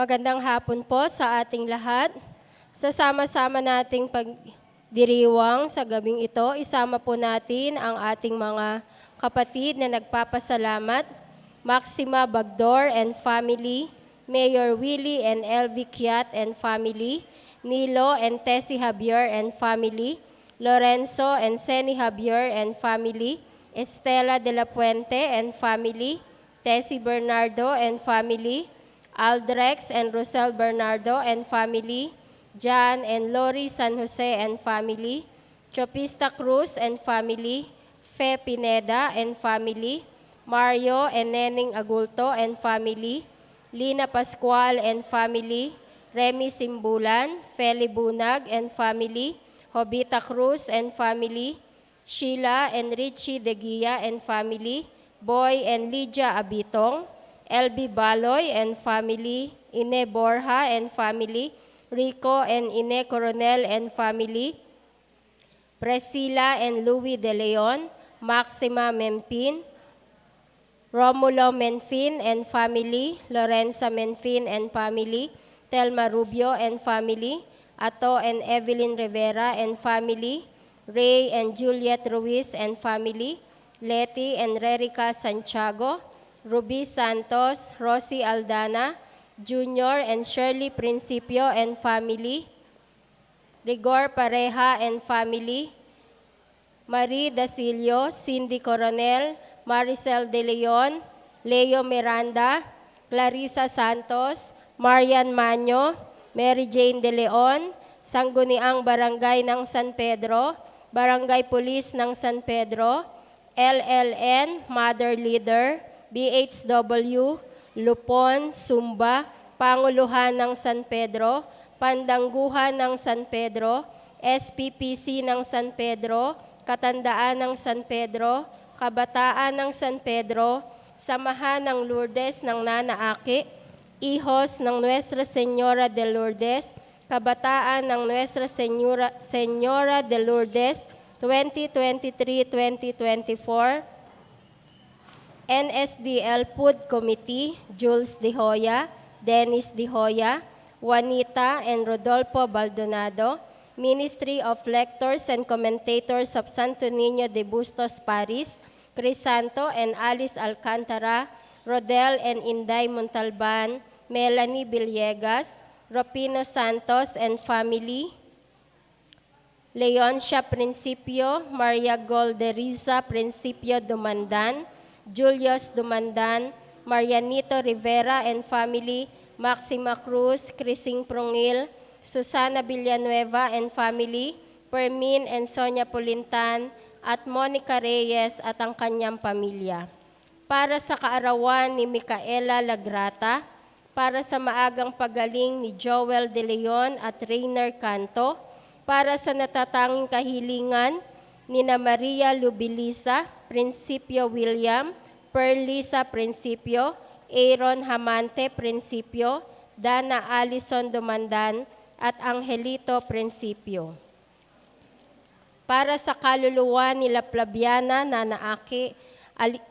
Magandang hapon po sa ating lahat. Sa sama-sama nating pagdiriwang sa gabing ito, isama po natin ang ating mga kapatid na nagpapasalamat, Maxima Bagdor and family, Mayor Willie and Elvie Kiat and family, Nilo and Tessie Javier and family, Lorenzo and Seni Javier and family, Estela de la Puente and family, Tessie Bernardo and family, Aldrex and Rosel Bernardo and family, John and Lori San Jose and family, Chopista Cruz and family, Fe Pineda and family, Mario and Neneng Agulto and family, Lina Pascual and family, Remy Simbulan, Feli Bunag and family, Hobita Cruz and family, Sheila and Richie De Gia and family, Boy and Lydia Abitong, LB Baloy and family, Ine Borja and family, Rico and Ine Coronel and family, Priscilla and Louis De Leon, Maxima Mempin, Romulo Menfin and family, Lorenza Menfin and family, Telma Rubio and family, Ato and Evelyn Rivera and family, Ray and Juliet Ruiz and family, Leti and Rerica Santiago, Ruby Santos, Rosie Aldana, Junior and Shirley Principio and family, Rigor Pareja and family, Marie Dasilio, Cindy Coronel, Maricel De Leon, Leo Miranda, Clarissa Santos, Marian Manyo, Mary Jane De Leon, Sangguniang Barangay ng San Pedro, Barangay Police ng San Pedro, LLN, Mother Leader, BHW, Lupon, Sumba, Panguluhan ng San Pedro, Pandangguhan ng San Pedro, SPPC ng San Pedro, Katandaan ng San Pedro, Kabataan ng San Pedro, Samahan ng Lourdes ng Nana Aki, Ihos ng Nuestra Señora de Lourdes, Kabataan ng Nuestra Señora de Lourdes, 2023-2024, NSDL Food Committee, Jules De Hoya, Dennis De Hoya, Juanita and Rodolfo Baldonado, Ministry of Lectors and Commentators of Santo Niño de Bustos Paris, Crisanto and Alice Alcantara, Rodel and Inday Montalban, Melanie Villegas, Ropino Santos and family, Leoncia Principio, Maria Golderiza Principio Dumandan, Julius Dumandan, Marianito Rivera and family, Maxima Cruz, Crising Prongil, Susana Villanueva and family, Permin and Sonia Pulintan, at Monica Reyes at ang kanyang pamilya. Para sa kaarawan ni Micaela Lagrata, para sa maagang pagaling ni Joel De Leon at Rainer Canto, para sa natatanging kahilingan ni Maria Lubilisa, Principio William, Perlisa Principio, Aaron Hamante Principio, Dana Allison Dumandan, at Angelito Principio. Para sa kaluluwa ni Flaviana Nanaaki,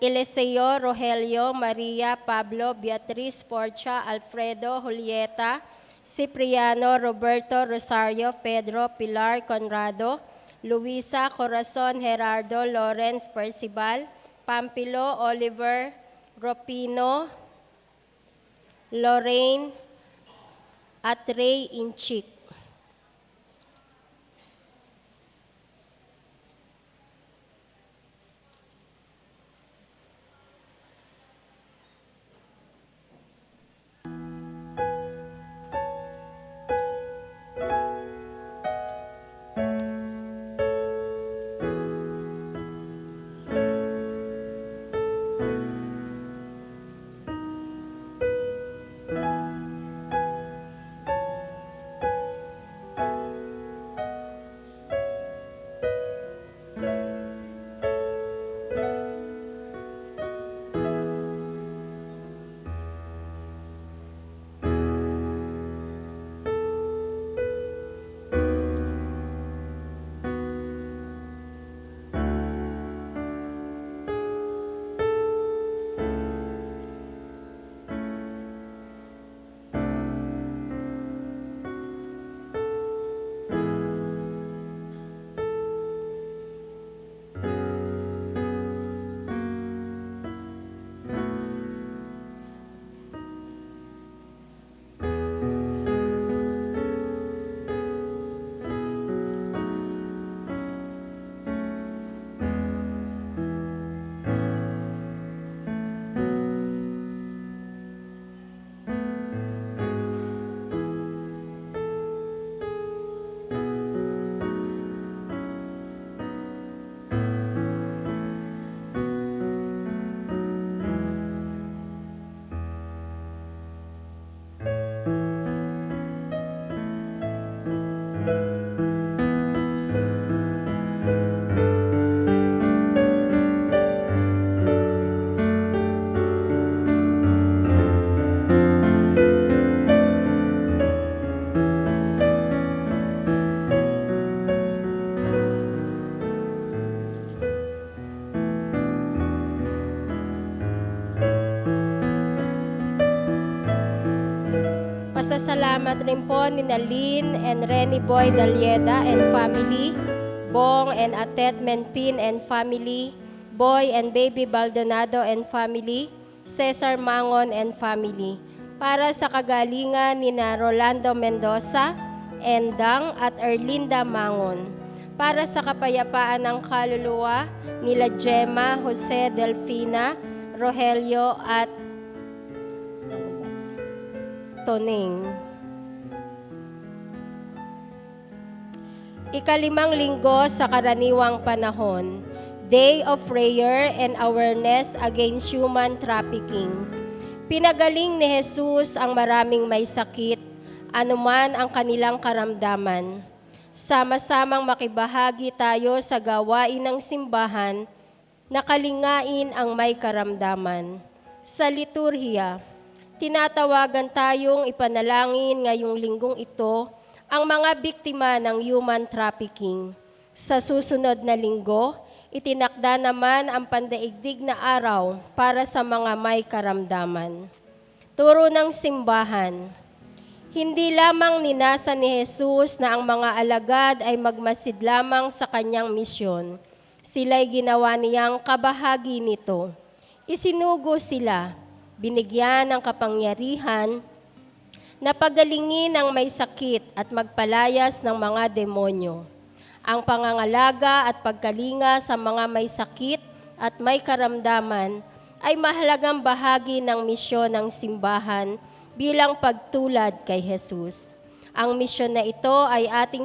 Eliseo Rogelio, Maria, Pablo, Beatriz, Porcia, Alfredo, Julieta, Cipriano, Roberto, Rosario, Pedro, Pilar, Conrado, Luisa, Corazon, Gerardo, Lawrence, Percival, Pampilo, Oliver, Ropino, Lorraine, at Ray Inchik. pasasalamat rin po ni Nalyn and Renny Boy Dalyeda and family, Bong and Atet Menpin and family, Boy and Baby Baldonado and family, Cesar Mangon and family. Para sa kagalingan ni na Rolando Mendoza, Endang at Erlinda Mangon. Para sa kapayapaan ng kaluluwa nila Gemma, Jose Delfina, Rogelio at Toning. Ikalimang linggo sa karaniwang panahon, Day of Prayer and Awareness Against Human Trafficking. Pinagaling ni Jesus ang maraming may sakit, anuman ang kanilang karamdaman. Sama-samang makibahagi tayo sa gawain ng simbahan na kalingain ang may karamdaman. Sa liturhiya, tinatawagan tayong ipanalangin ngayong linggong ito ang mga biktima ng human trafficking. Sa susunod na linggo, itinakda naman ang pandaigdig na araw para sa mga may karamdaman. Turo ng simbahan. Hindi lamang ninasa ni Jesus na ang mga alagad ay magmasid lamang sa kanyang misyon. Sila'y ginawa niyang kabahagi nito. Isinugo sila, binigyan ng kapangyarihan na pagalingin ang may sakit at magpalayas ng mga demonyo. Ang pangangalaga at pagkalinga sa mga may sakit at may karamdaman ay mahalagang bahagi ng misyon ng simbahan bilang pagtulad kay Jesus. Ang misyon na ito ay ating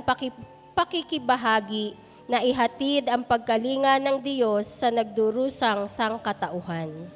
pakikibahagi na ihatid ang pagkalinga ng Diyos sa nagdurusang sangkatauhan.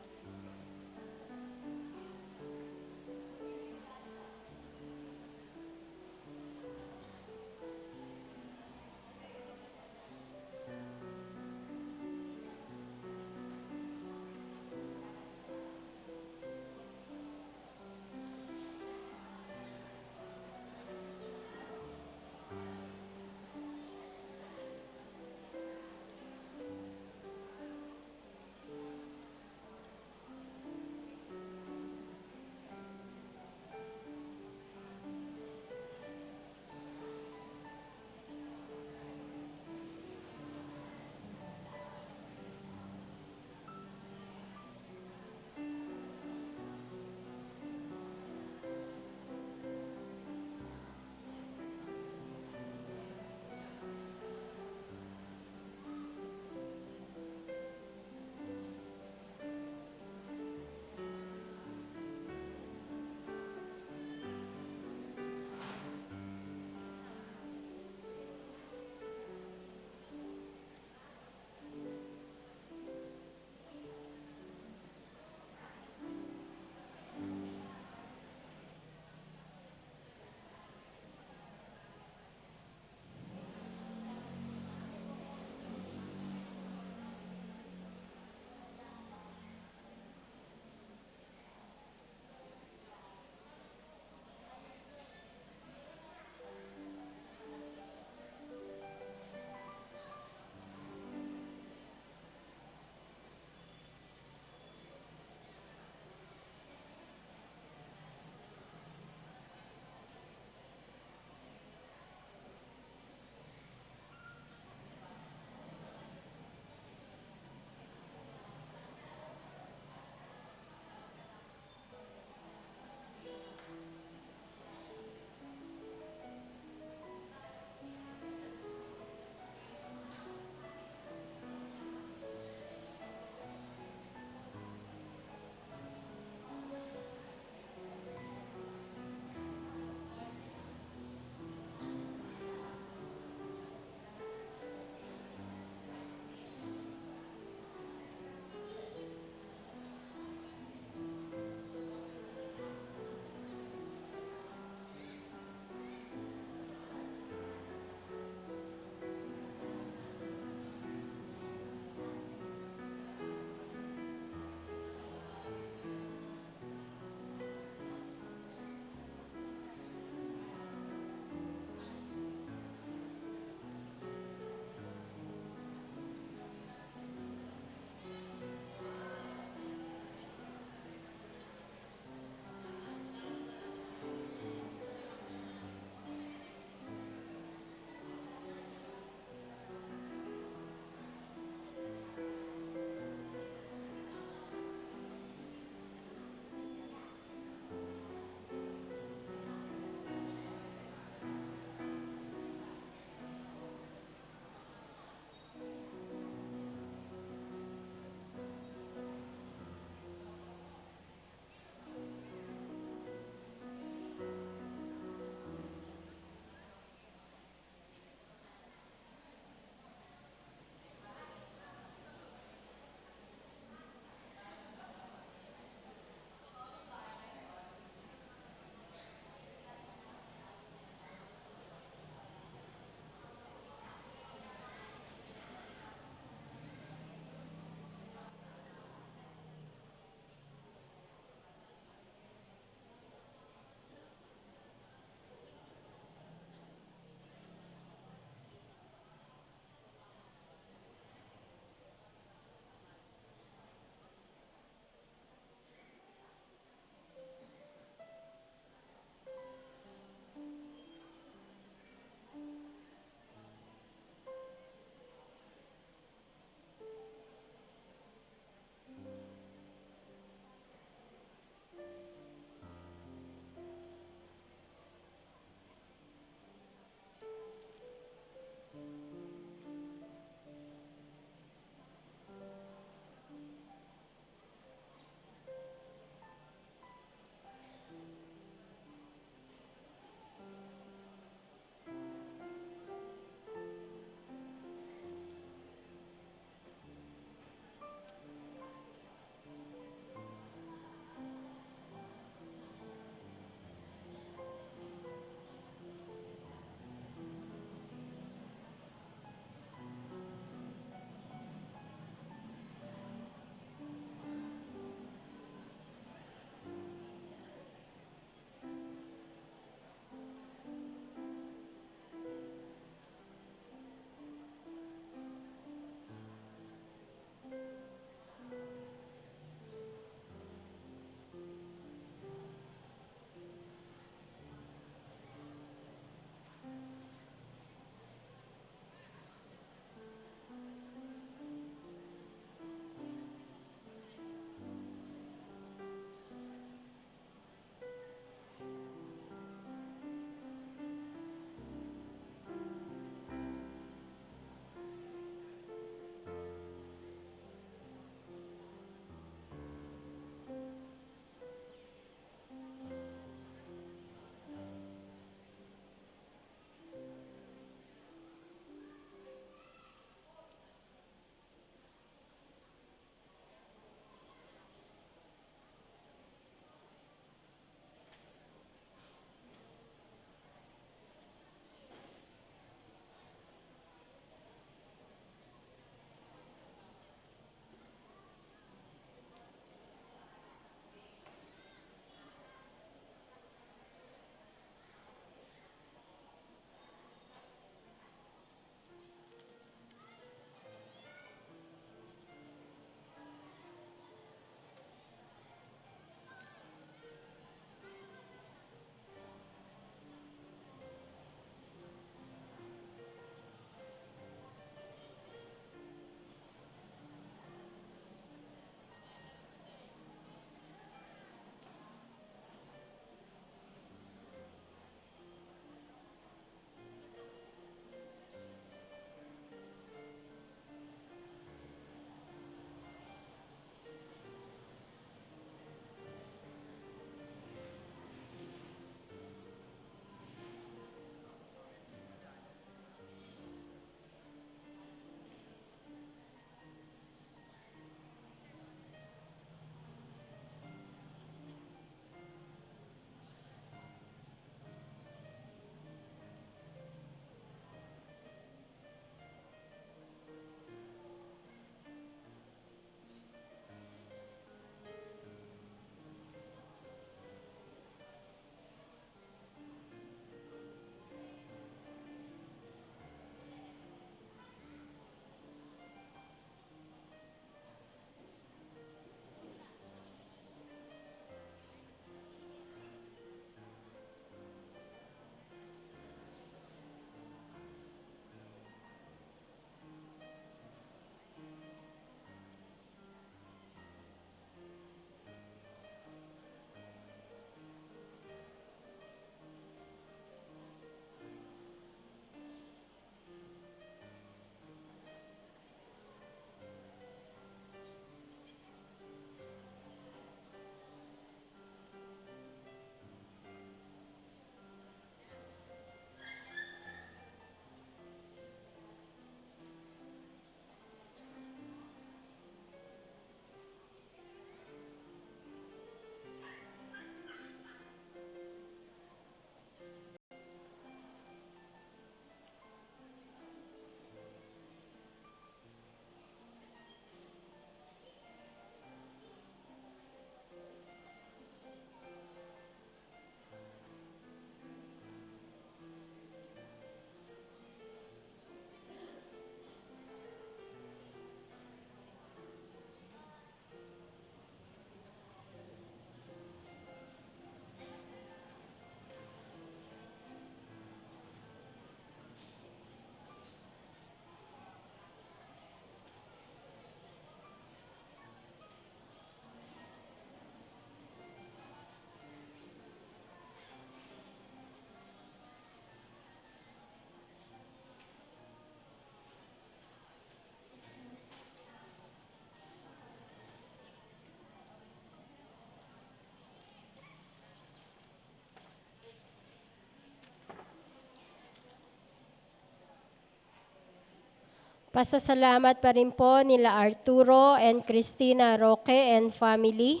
Pasasalamat pa rin po nila Arturo and Cristina Roque and family,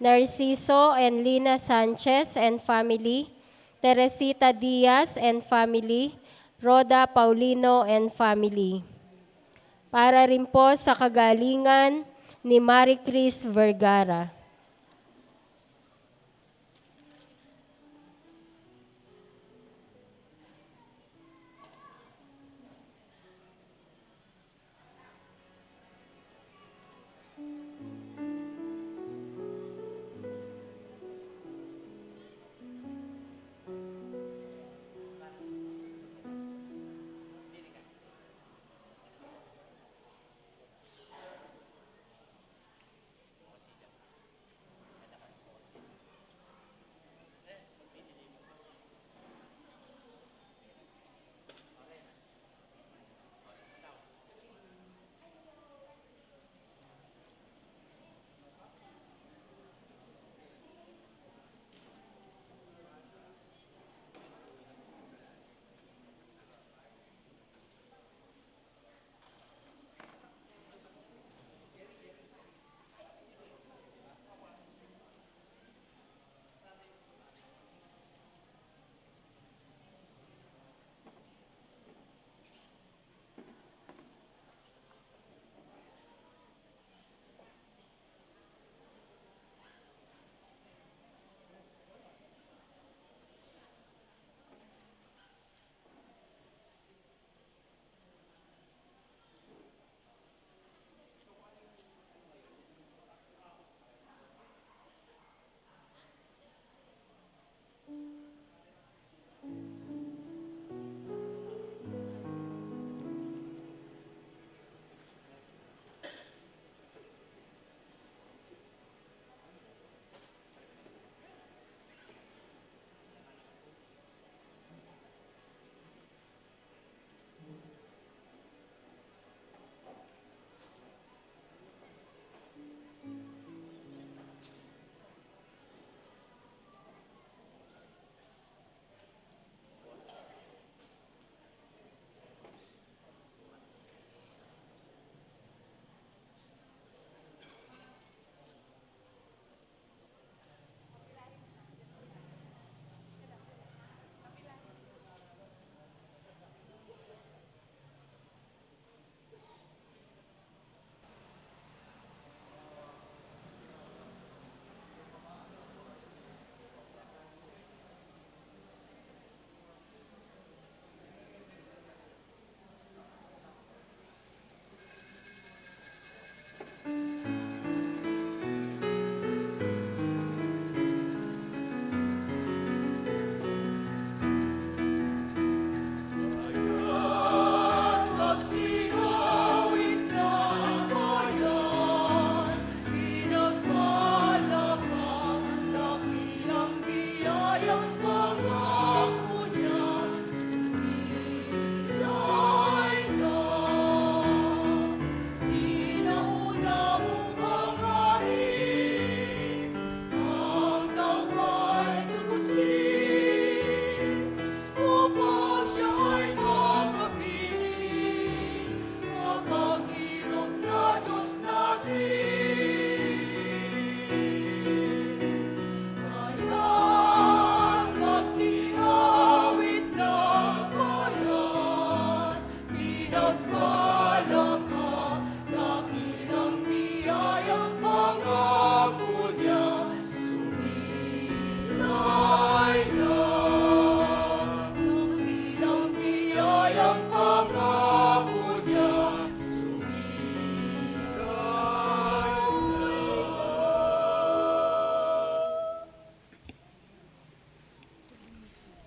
Narciso and Lina Sanchez and family, Teresita Diaz and family, Roda Paulino and family. Para rin po sa kagalingan ni Marie Cris Vergara.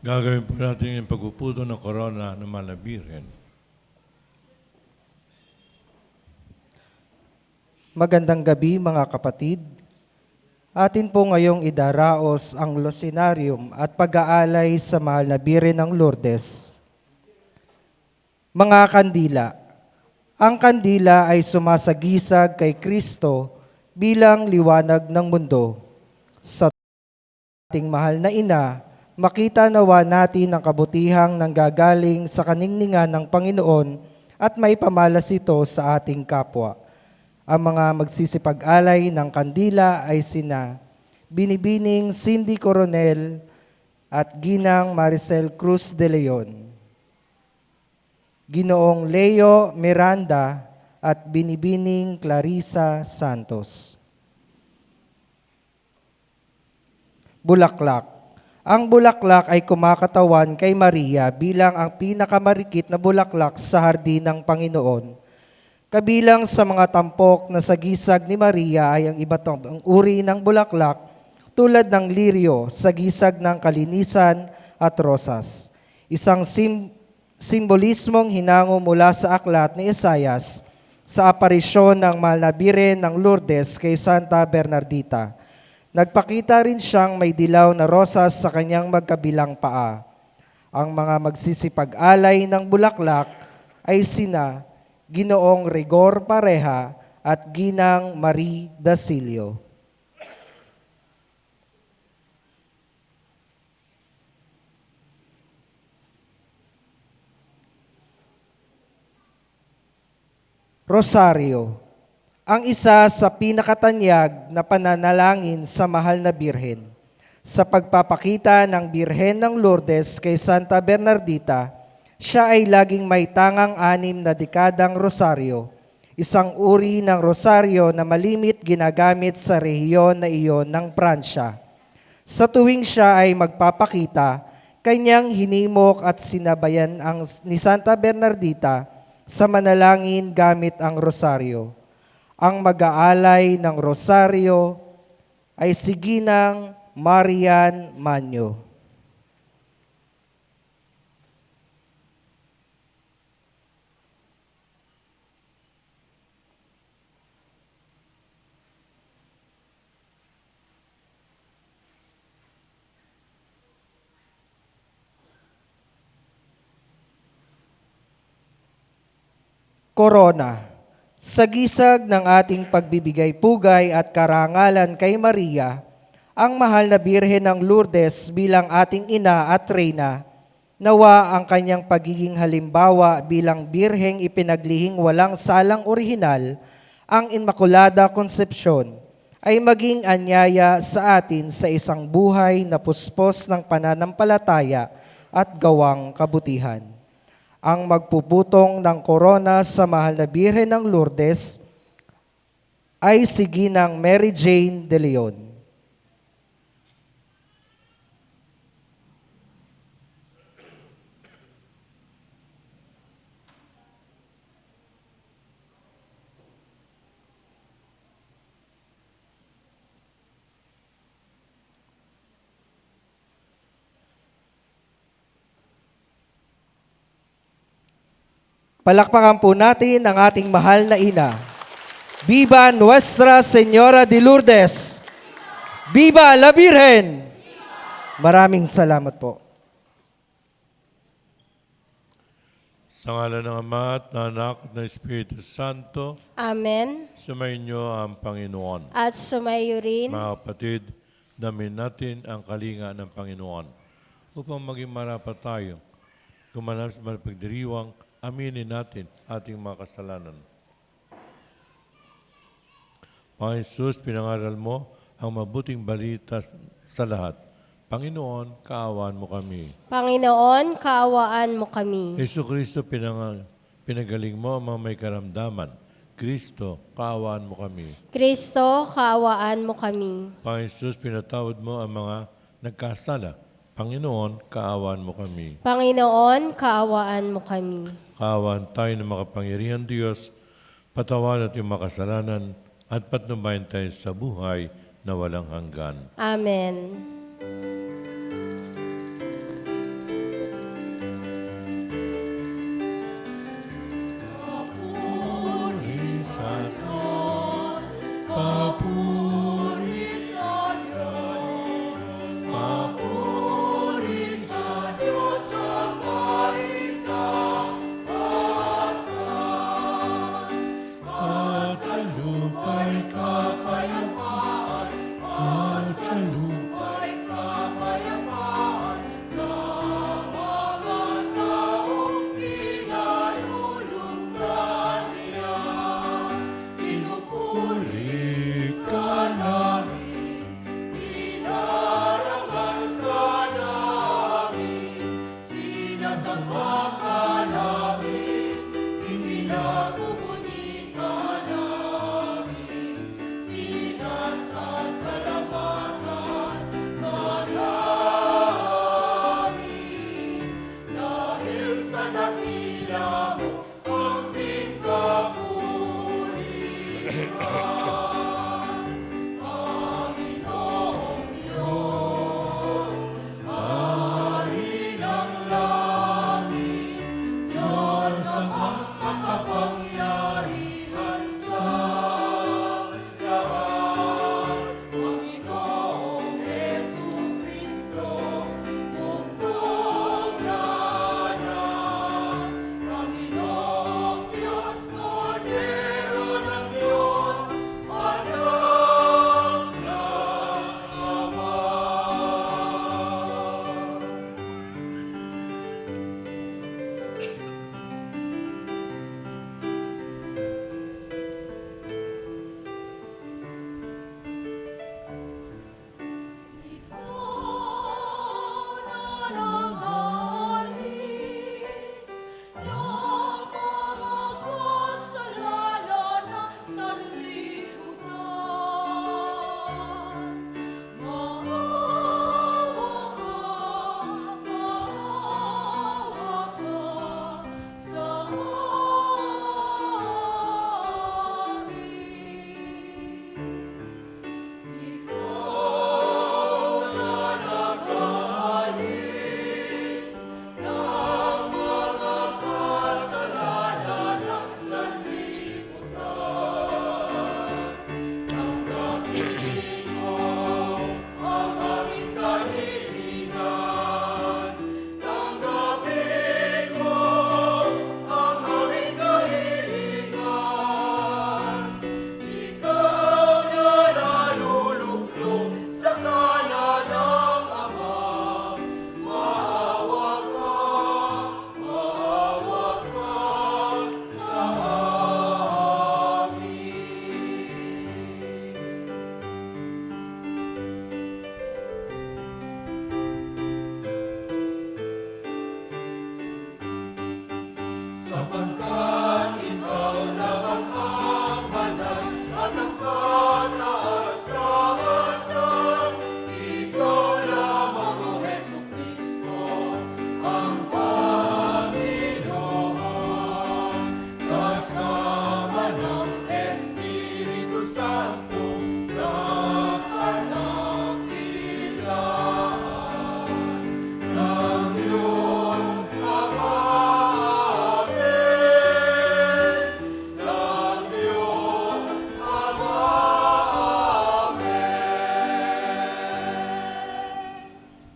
Gagawin po natin yung pagpuputo ng korona ng Malabirin. Magandang gabi mga kapatid. Atin po ngayong idaraos ang Losinarium at pag-aalay sa mahal na Birhen ng Lourdes. Mga kandila. Ang kandila ay sumasagisag kay Kristo bilang liwanag ng mundo. Sa ating mahal na ina, makita nawa natin ang kabutihang nanggagaling sa kaningningan ng Panginoon at may pamalas ito sa ating kapwa. Ang mga magsisipag-alay ng kandila ay sina Binibining Cindy Coronel at Ginang Maricel Cruz de Leon, Ginoong Leo Miranda at Binibining Clarissa Santos. Bulaklak. Ang bulaklak ay kumakatawan kay Maria bilang ang pinakamarikit na bulaklak sa hardin ng Panginoon. Kabilang sa mga tampok na sagisag ni Maria ay ang iba't ibang uri ng bulaklak tulad ng liryo, sagisag ng kalinisan at rosas. Isang simbolismong hinango mula sa aklat ni Isayas sa aparisyon ng mahal na Birhen ng Lourdes kay Santa Bernardita. Nagpakita rin siyang may dilaw na rosas sa kanyang magkabilang paa. Ang mga magsisipag-alay ng bulaklak ay sina Ginoong Rigor Pareha at Ginang Marie Dacilio. Rosario. Ang isa sa pinakatanyag na pananalangin sa mahal na Birhen. Sa pagpapakita ng Birhen ng Lourdes kay Santa Bernardita, siya ay laging may tangang 6 na dekadang rosaryo, isang uri ng rosaryo na malimit ginagamit sa rehiyon na iyon ng Pransya. Sa tuwing siya ay magpapakita, kanyang hinimok at sinabayan ni Santa Bernardita sa manalangin gamit ang rosaryo. Ang mag-aalay ng rosaryo ay si Ginang Marian Manyo. Corona. Sa gisag ng ating pagbibigay pugay at karangalan kay Maria, ang mahal na Birhen ng Lourdes bilang ating ina at reyna, nawa ang kanyang pagiging halimbawa bilang birheng ipinaglihing walang salang orihinal, ang Immaculada Concepcion, ay maging anyaya sa atin sa isang buhay na puspos ng pananampalataya at gawang kabutihan. Ang magpuputong ng korona sa mahal na Birhen ng Lourdes ay si Ginang Mary Jane de Leon. Palakpakan po natin ang ating mahal na ina. Viva Nuestra Señora de Lourdes! Viva la Virgen! Maraming salamat po. Sa ngalan ng Ama at ng Anak at ng Espiritu Santo, Amen. sumainyo ang Panginoon. At sumayo rin. Mga kapatid, damin natin ang kalinga ng Panginoon upang maging marapat tayo. Kumanap sa pagdiriwang, aminin natin ating mga kasalanan. Panginoon Jesus, pinangaral mo ang mabuting balita sa lahat. Panginoon, kaawaan mo kami. Panginoon, kaawaan mo kami. Jesu-Kristo, pinagaling mo ang mga may karamdaman. Kristo, kaawaan mo kami. Kristo, kaawaan mo kami. Panginoon Jesus, pinatawad mo ang mga nagkasala. Panginoon, kaawaan mo kami. Panginoon, kaawaan mo kami. Kaawaan tayo ng makapangyarihan Diyos, patawaran at yung makasalanan, at patnubayan tayo sa buhay na walang hanggan. Amen.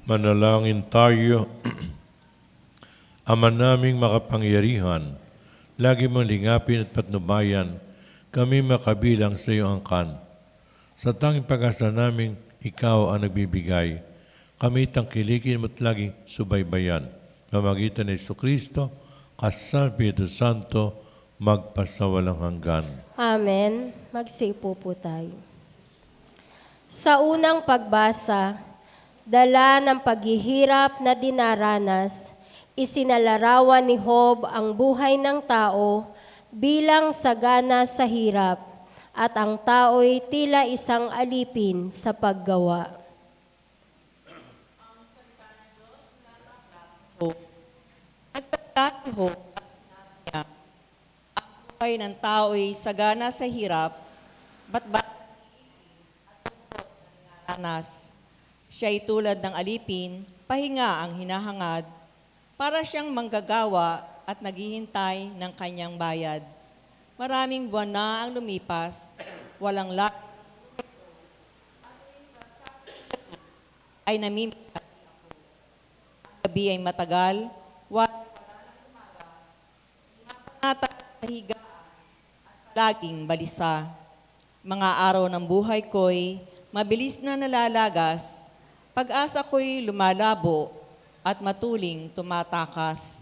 Manalangin tayo. Ama naming makapangyarihan, lagi mong lingapin at patnubayan, kami makabilang sa iyong angkan. Sa tanging pag-asa naming ikaw ang nagbibigay, kami tangkilikin mo't laging subaybayan. Mamagitan ni Jesucristo, kasal Espiritu Santo, magpasawalang hanggan. Amen. Magsipo po tayo. Sa unang pagbasa, dala ng paghihirap na dinaranas, isinalarawan ni Job ang buhay ng tao bilang sagana sa hirap, at ang tao'y tila isang alipin sa paggawa. Nagsalita si Job at sinabi niya, ang buhay ng tao'y sagana sa hirap, ba't ranas. Siya'y tulad ng alipin, pahinga ang hinahangad, para siyang manggagawa at naghihintay ng kanyang bayad. Maraming buwan na ang lumipas, walang ay namimigay. Gabi ay matagal, walang nata sa higaan at laging balisa. Mga araw ng buhay ko'y mabilis na nalalagas, pag-asa ko'y lumalabo at matuling tumatakas.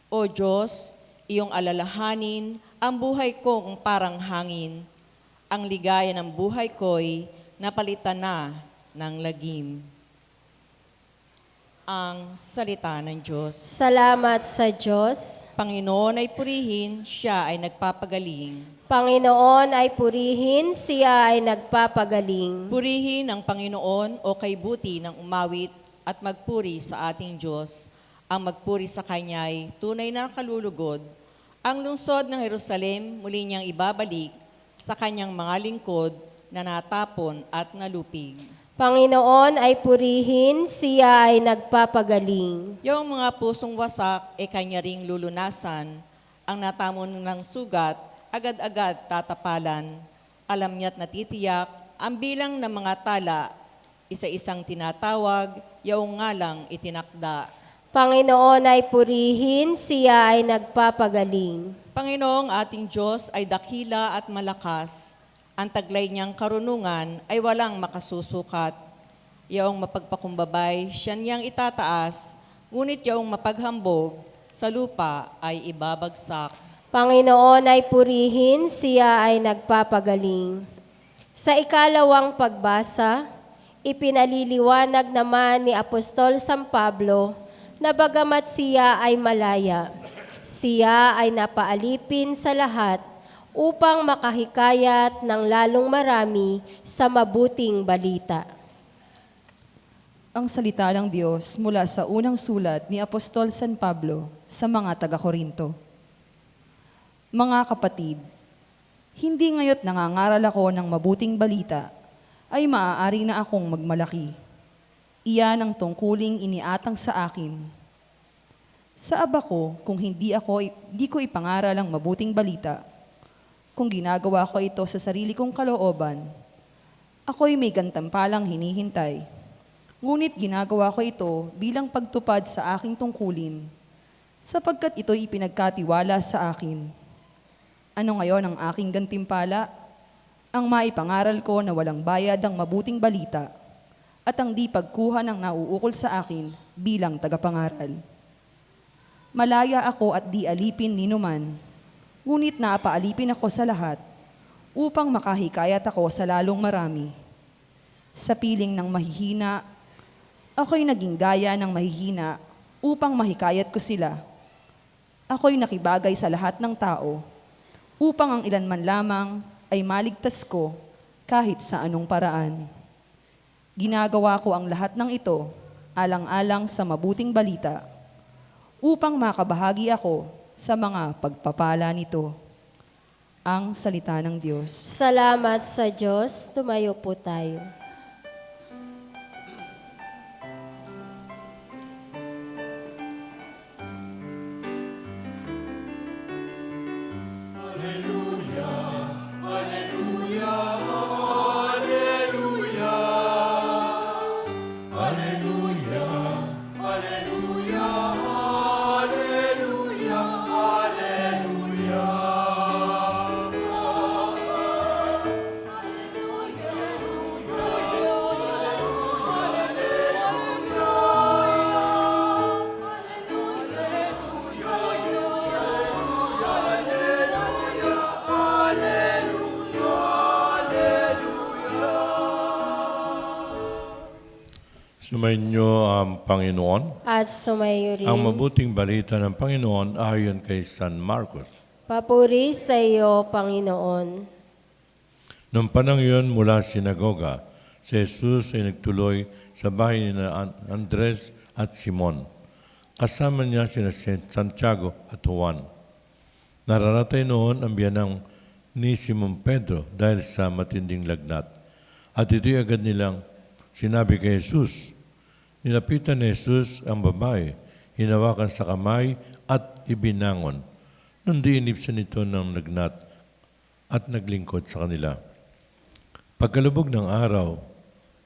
O Diyos, iyong alalahanin ang buhay kong parang hangin. Ang ligaya ng buhay ko'y napalitan na ng lagim. Ang salita ng Diyos. Salamat sa Diyos. Panginoon ay purihin, siya ay nagpapagaling. Panginoon ay purihin, siya ay nagpapagaling. Purihin ang Panginoon o kay buti ng umawit at magpuri sa ating Diyos. Ang magpuri sa Kanya ay tunay na kalulugod. Ang lungsod ng Jerusalem muli niyang ibabalik sa Kanyang mga lingkod na natapon at nalupig. Panginoon ay purihin, siya ay nagpapagaling. Yung mga pusong wasak ay Kanya ring lulunasan. Ang natamon ng sugat, agad-agad tatapalan. Alam niya't natitiyak ang bilang ng mga tala, isa-isang tinatawag, yaong ngalang itinakda. Panginoon ay purihin, siya ay nagpapagaling. Panginoong ating Diyos ay dakila at malakas. Ang taglay niyang karunungan ay walang makasusukat. Yaong mapagpakumbabay, siya niyang itataas, ngunit yaong mapaghambog, sa lupa ay ibabagsak. Panginoon ay purihin, siya ay nagpapagaling. Sa ikalawang pagbasa, ipinaliliwanag naman ni Apostol San Pablo na bagamat siya ay malaya, siya ay napaalipin sa lahat upang makahikayat ng lalong marami sa mabuting balita. Ang salita ng Diyos mula sa unang sulat ni Apostol San Pablo sa mga taga-Korinto. Mga kapatid, hindi ngayo't nangangaral ako ng mabuting balita, ay maaari na akong magmalaki. Iyan ang tungkuling iniatang sa akin. Sa aba ko, kung hindi ko ipangaral ang mabuting balita, kung ginagawa ko ito sa sarili kong kalooban, ako'y may gantampalang hinihintay. Ngunit ginagawa ko ito bilang pagtupad sa aking tungkulin, sapagkat ito'y ipinagkatiwala sa akin. Ano ngayon ang aking gantimpala? Ang maipangaral ko na walang bayad ang mabuting balita at ang di pagkuha ng nauukol sa akin bilang tagapangaral. Malaya ako at di alipin ninuman, ngunit naapaalipin ako sa lahat upang makahikayat ako sa lalong marami. Sa piling ng mahihina, ako'y naging gaya ng mahihina upang mahikayat ko sila. Ako'y nakibagay sa lahat ng tao upang ang ilan man lamang ay maligtas ko kahit sa anong paraan. Ginagawa ko ang lahat ng ito alang-alang sa mabuting balita upang makabahagi ako sa mga pagpapala nito. Ang salita ng Diyos. Salamat sa Diyos. Tumayo po tayo. Sumainyo ang Panginoon. At sumayo rin. Ang mabuting balita ng Panginoon ayon kay San Marcos. Papuri sa iyo, Panginoon. Noong panahon yun mula sinagoga, si Jesus ay nagtuloy sa bahay ni Andres at Simon. Kasama niya sina Santiago at Juan. Nararatay noon ang biyanang ni Simon Pedro dahil sa matinding lagnat. At ito'y agad nilang sinabi kay Jesus. Nilapitan ni Jesus ang babae, hinawakan sa kamay at ibinangon. Nung diinipsan ito ng lagnat at naglingkod sa kanila. Pagkalubog ng araw,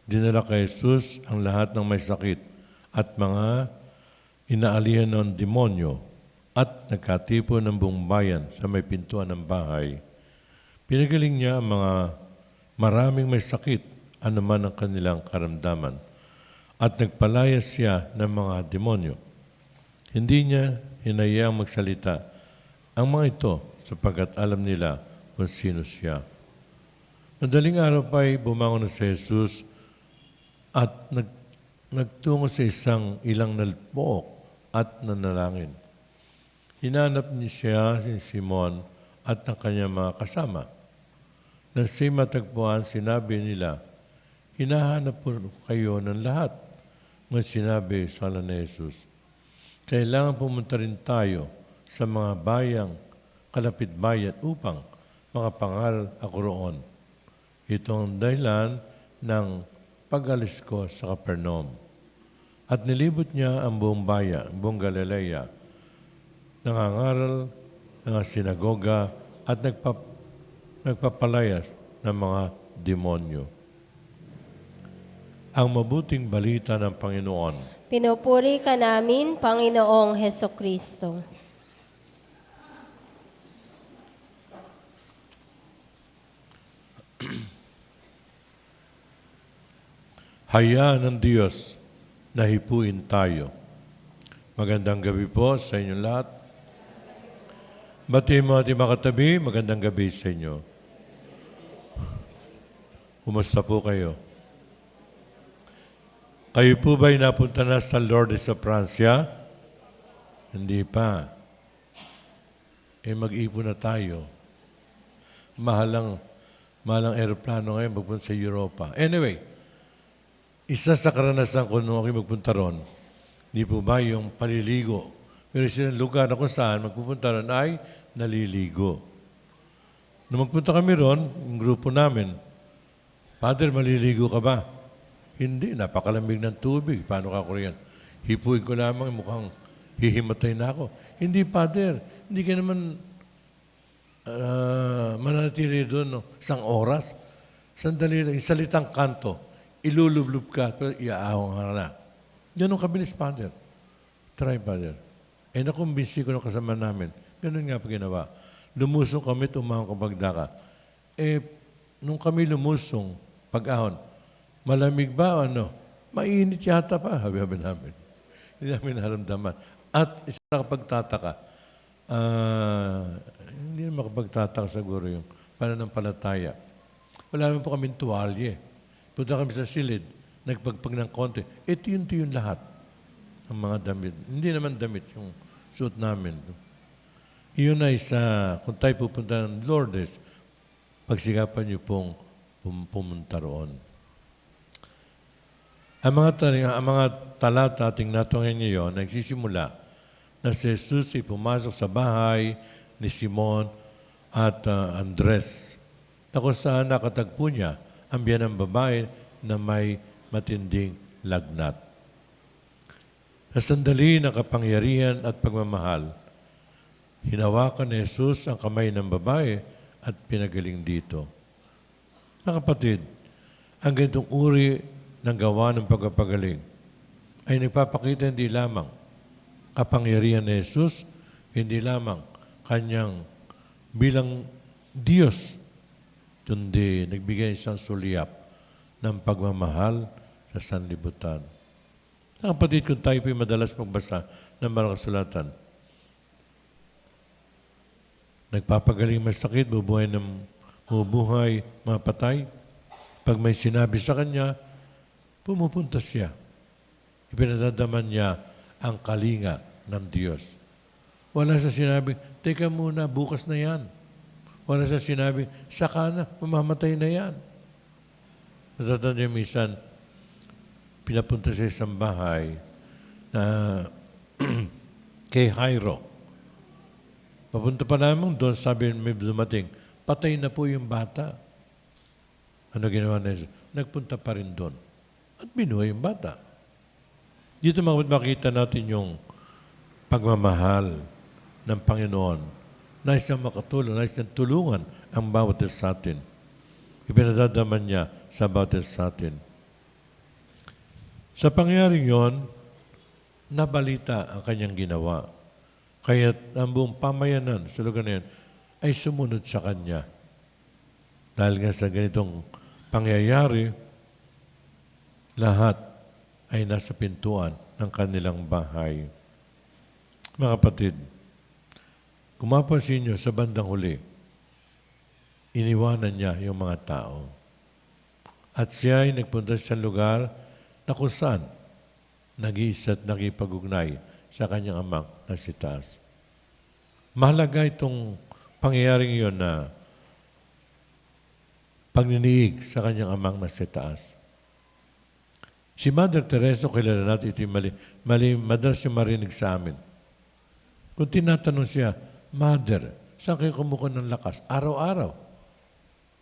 dinala kay Jesus ang lahat ng may sakit at mga inaalihan ng demonyo at nagkatipon ng buong bayan sa may pintuan ng bahay. Pinagaling niya ang mga maraming may sakit, anuman ang kanilang karamdaman, at nagpalaya siya ng mga demonyo. Hindi niya hinayaang magsalita ang mga ito sapagkat alam nila kung sino siya. Madaling araw pa'y bumangon na si Jesus at nagtungo sa ilang nalpook at nanalangin. Hinanap niya si Simon at ang kanyang mga kasama. Nang siya'y matagpuan, sinabi nila, hinahanap po kayo ng lahat. Ngunit sinabi sa kanila ni Jesus, kailangan pumunta rin tayo sa mga bayang kalapit bayan upang makapangaral ako roon. Ito ang dahilan ng pag-alis ko sa Capernaum. At nilibot niya ang buong bayan, buong Galilea, nangangaral ng sinagoga at nagpapalayas ng mga demonyo. Ang mabuting balita ng Panginoon. Pinupuri ka namin, Panginoong Heso Kristo. Hayaan ng Diyos na hipuin tayo. Magandang gabi po sa inyong lahat. Batiin mo ating mga katabi, magandang gabi sa inyo. Kumusta po kayo? Kayo po ba'y napunta na sa Lourdes sa Prancia? Hindi pa. Mag-ipon na tayo. Mahalang aeroplano ngayon magpunta sa Europa. Anyway, isa sa karanasan ko nung ako magpunta ron, di po ba yung paliligo? Pero isa lugar na kung saan magpupunta ron ay naliligo. Nung magpunta kami ron, yung grupo namin, Father, maliligo ka ba? Hindi, napakalamig ng tubig. Paano ka Korean? Hipuin ko lamang, mukhang hihimatay na ako. Hindi, Father, hindi ka naman mananatili doon isang oras. Sandali lang, salitang kanto, ilulublub ka, pero iaahong ka na. Ganun kabilis, Father. Try, Father. Nakumbinsi ko ng kasama namin. Ganun nga pa ginawa. Lumusong kami, tumahong kapagdaka. Nung kami lumusong, pag-ahon, malamig ba o ano? Mainit yata pa, habi namin. Hindi namin naramdaman. At isa na kapagtataka, hindi na makapagtataka siguro yung pananampalataya. Wala naman po kaming tuwalye. Punta kami sa silid, nagpagpag ng konti. Ito yun lahat. Ang mga damit. Hindi naman damit yung suot namin. Iyon ay kung tayo pupunta ng Lourdes, pagsikapan niyo pong pumunta roon. Ang mga talata ating natungin ngayon, nagsisimula na si Jesus ay pumasok sa bahay ni Simon at Andres, na kung saan nakatagpo niya ang biyanang babae na may matinding lagnat. Sa sandali ng kapangyarihan at pagmamahal, hinawakan ni Jesus ang kamay ng babae at pinagaling dito. Mga kapatid, ang ganitong uri ng gawa ng pagpapagaling ay nagpapakita hindi lamang kapangyarihan ni Jesus, hindi lamang kanyang bilang Diyos, kundi nagbigay isang suliyap ng pagmamahal sa sanlibutan. Mga kapatid, kung tayo po'y madalas magbasa ng mga kasulatan, nagpapagaling may sakit, bubuhay mga patay. Pag may sinabi sa kanya, pumupunta siya. Ipinadadaman niya ang kalinga ng Diyos. Wala sa sinabi, teka muna, bukas na yan. Wala sa sinabi, saka na, mamamatay na yan. Natatanda niya minsan, pinapunta sa isang bahay na kay Jairo. Papunta pa lamang doon, sabi may dumating, patay na po yung bata. Ano ginawa na Jesus? Nagpunta pa rin doon. At binuhay yung bata. Dito makita natin yung pagmamahal ng Panginoon. Nais niyang makatulong, nais niyang tulungan ang bawat isa sa atin. Ipinadadaman niya sa bawat isa sa atin. Sa pangyaring yon, nabalita ang kanyang ginawa. Kaya ang buong pamayanan sa lugar na yun ay sumunod sa kanya. Dahil nga sa ganitong pangyayari, lahat ay nasa pintuan ng kanilang bahay. Mga kapatid, kung mapansin nyo sa bandang huli, iniwanan niya yung mga tao. At siya ay nagpunta sa lugar na kung saan nag-iisa at nakipag-ugnay sa kanyang amang na si Taas. Mahalaga itong pangyayaring iyon na pagniniig sa kanyang amang na si Taas. Si Mother Teresa, kilala natin, ito yung madalas yung marinig sa amin. Kung tinatanong siya, Mother, saan kayo kumukuha ng lakas? Araw-araw.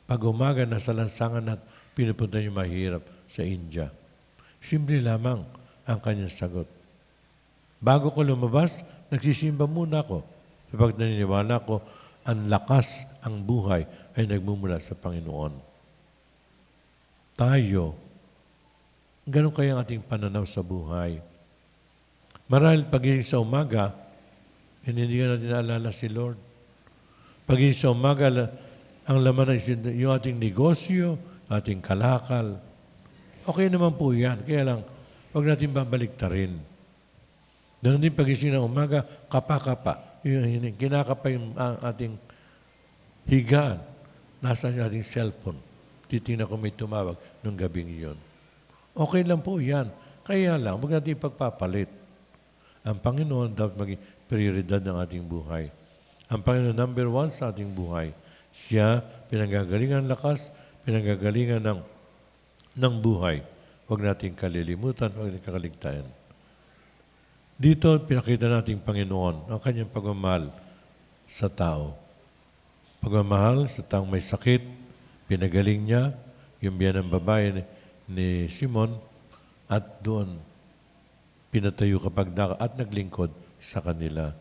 Pag umaga, nasa lansangan at pinupunta yung mahirap sa India. Simple lamang ang kanyang sagot. Bago ko lumabas, nagsisimba muna ako. Kapag naniniwala ko, ang lakas, ang buhay ay nagmumula sa Panginoon. Tayo, ganun kaya ang ating pananaw sa buhay. Marahil pagising sa umaga, hindi ka natin naalala si Lord. Pagising sa umaga, ang laman ng yung ating negosyo, ating kalakal. Okay naman po yan. Kaya lang, huwag natin babaliktarin. Doon din pagising ng umaga, kapa-kapa. Kinakapa yung ating higaan. Nasaan yung ating cellphone. Titingnan ko may tumawag nung gabing iyon. Okay lang po yan. Kaya lang, huwag natin ipagpapalit. Ang Panginoon dapat maging prioridad ng ating buhay. Ang Panginoon number 1 sa ating buhay. Siya, pinanggagalingan lakas, pinanggagalingan ng buhay. Huwag natin kalilimutan, huwag natin kakaligtaan. Dito, pinakita natin Panginoon ang kanyang pagmamahal sa tao. Pagmamahal sa taong may sakit, pinagaling niya, yung biyan ng babae ni Simon, at doon pinatayo kapag at naglingkod sa kanila.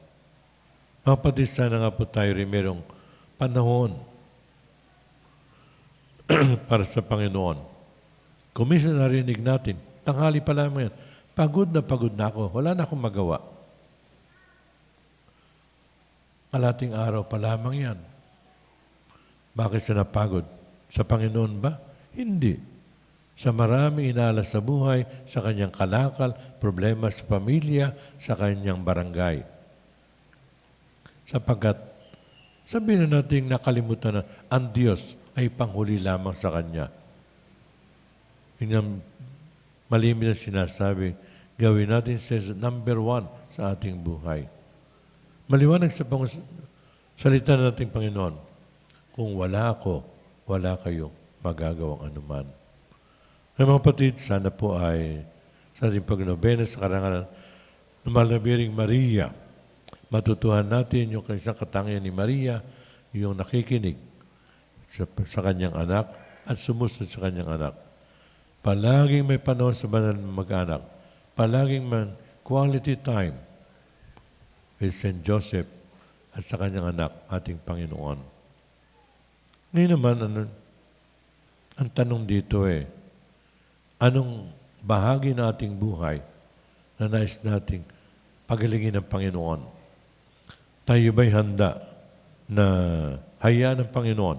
Mga kapatid, sana nga po tayo rin merong panahon para sa Panginoon. Kung minsan narinig natin, tanghali pa lamang yan, pagod na ako, wala na akong magawa. Kalating araw pa lamang yan. Bakit siya napagod? Sa Panginoon ba? Hindi. Sa marami inalas sa buhay, sa kanyang kalakal, problema sa pamilya, sa kanyang barangay. Sapagkat, sabihin na natin nakalimutan na ang Diyos ay panghuli lamang sa Kanya. Yung malimit na sinasabi, gawin natin number 1 sa ating buhay. Maliwanag sa salita ng ating Panginoon, kung wala ako, wala kayo magagawang anuman. Mga kapatid, sana po ay sa ating pagnobena sa karangalan ng Malabiring Maria, matutuhan natin yung isang katangian ni Maria, yung nakikinig sa kanyang anak at sumusunod sa kanyang anak. Palaging may panahon sa banal ng mag-anak. Palaging man quality time with St. Joseph at sa kanyang anak, ating Panginoon. Ngayon naman, ang tanong dito anong bahagi ng ating buhay na nais nating pagalingin ng Panginoon? Tayo ba'y handa na hayaan ng Panginoon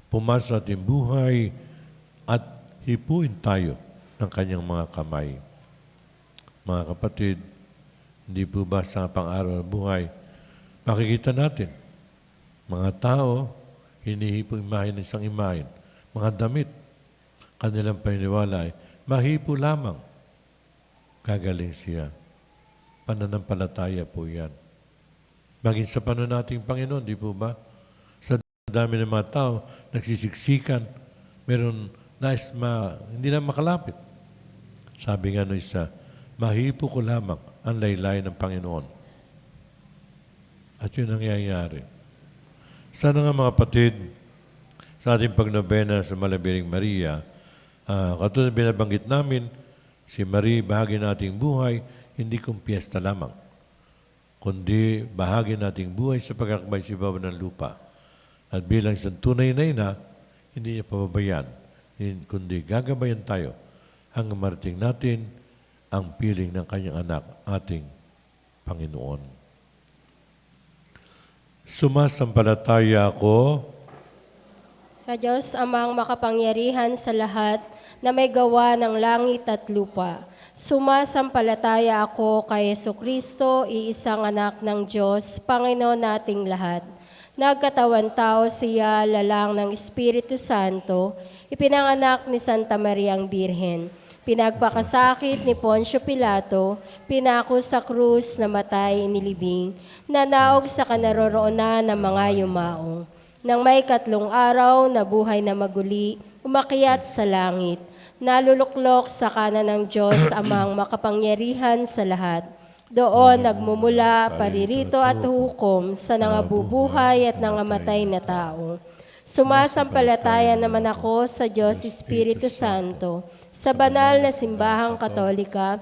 pumasok sa ating buhay at hipuin tayo ng kanyang mga kamay? Mga kapatid, hindi po ba sa pang-araw ng buhay, makikita natin, mga tao, hinihipo imahin ng isang imahin, mga damit, kanilang paniniwala ay mahipo lamang. gagaling siya. Pananampalataya po yan. Maging sa panon nating Panginoon, di po ba? Sa dami ng mga tao, nagsisiksikan, meron hindi na makalapit. Sabi nga nung isa, mahipo ko lamang ang laylay ng Panginoon. At yun ang nangyayari. Sana nga mga kapatid, sa ating pagnobena sa Malabiring Maria, katulad binabanggit namin, si Marie, bahagi nating buhay, hindi kung piyesta lamang, kundi bahagi nating buhay sa pagkakabay sa ibabaw ng lupa. At bilang isang tunay na ina, hindi niya pababayaan, kundi gagabayan tayo hanggang marating natin ang piling ng kanyang anak, ating Panginoon. Sumasampalataya ako Sa Diyos amang makapangyarihan sa lahat na may gawa ng langit at lupa. Sumasampalataya ako kay Jesucristo, iisang anak ng Diyos, Panginoon nating lahat. Nagkatawan tao siya, lalang ng Espiritu Santo, ipinanganak ni Santa Mariang Birhen. Pinagpakasakit ni Poncio Pilato, pinako sa krus, namatay, inilibing, nanaog sa kanaroroonan ng mga yumaong. Nang may 3 araw, nabuhay na maguli, umakyat sa langit, naluluklok sa kanan ng Diyos amang makapangyarihan sa lahat. Doon nagmumula paririto at hukom sa nangabubuhay at nangamatay na tao. Sumasampalataya naman ako sa Diyos Espiritu Santo, sa banal na simbahang katolika,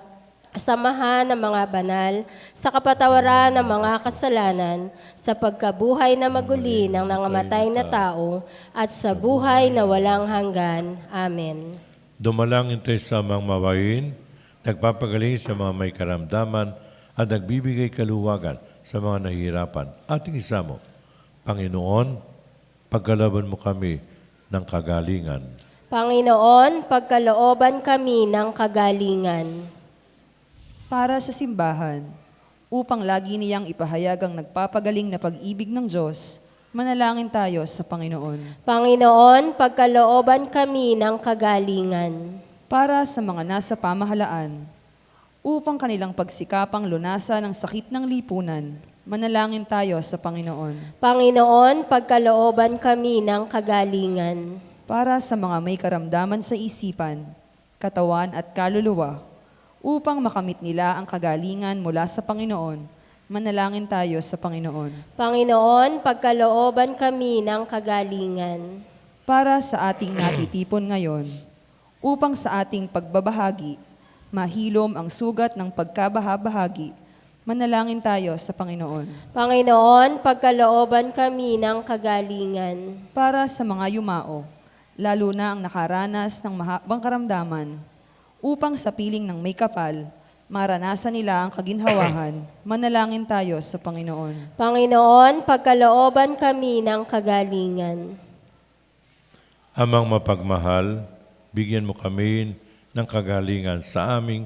samahan ng mga banal, sa kapatawaran ng mga kasalanan, sa pagkabuhay na maguli ng nangamatay na tao, at sa buhay na walang hanggan. Amen. Dumalangin tayo sa mga mawain, nagpapagaling sa mga may karamdaman, at nagbibigay kaluwagan sa mga nahihirapan. Ating isamo, Panginoon, pagkalaban mo kami ng kagalingan. Panginoon, pagkalooban kami ng kagalingan. Para sa simbahan, upang lagi niyang ipahayag ang nagpapagaling na pag-ibig ng Diyos, manalangin tayo sa Panginoon. Panginoon, pagkalooban kami ng kagalingan. Para sa mga nasa pamahalaan, upang kanilang pagsikapang lunasan ang sakit ng lipunan, manalangin tayo sa Panginoon. Panginoon, pagkalooban kami ng kagalingan. Para sa mga may karamdaman sa isipan, katawan at kaluluwa, upang makamit nila ang kagalingan mula sa Panginoon, manalangin tayo sa Panginoon. Panginoon, pagkalooban kami ng kagalingan. Para sa ating natitipon ngayon, upang sa ating pagbabahagi, mahilom ang sugat ng pagkabahabahagi, manalangin tayo sa Panginoon. Panginoon, pagkalooban kami ng kagalingan. Para sa mga yumao, lalo na ang nakaranas ng mahabang karamdaman, upang sa piling ng may kapal, maranasan nila ang kaginhawahan, manalangin tayo sa Panginoon. Panginoon, pagkalooban kami ng kagalingan. Amang mapagmahal, bigyan mo kami ng kagalingan sa aming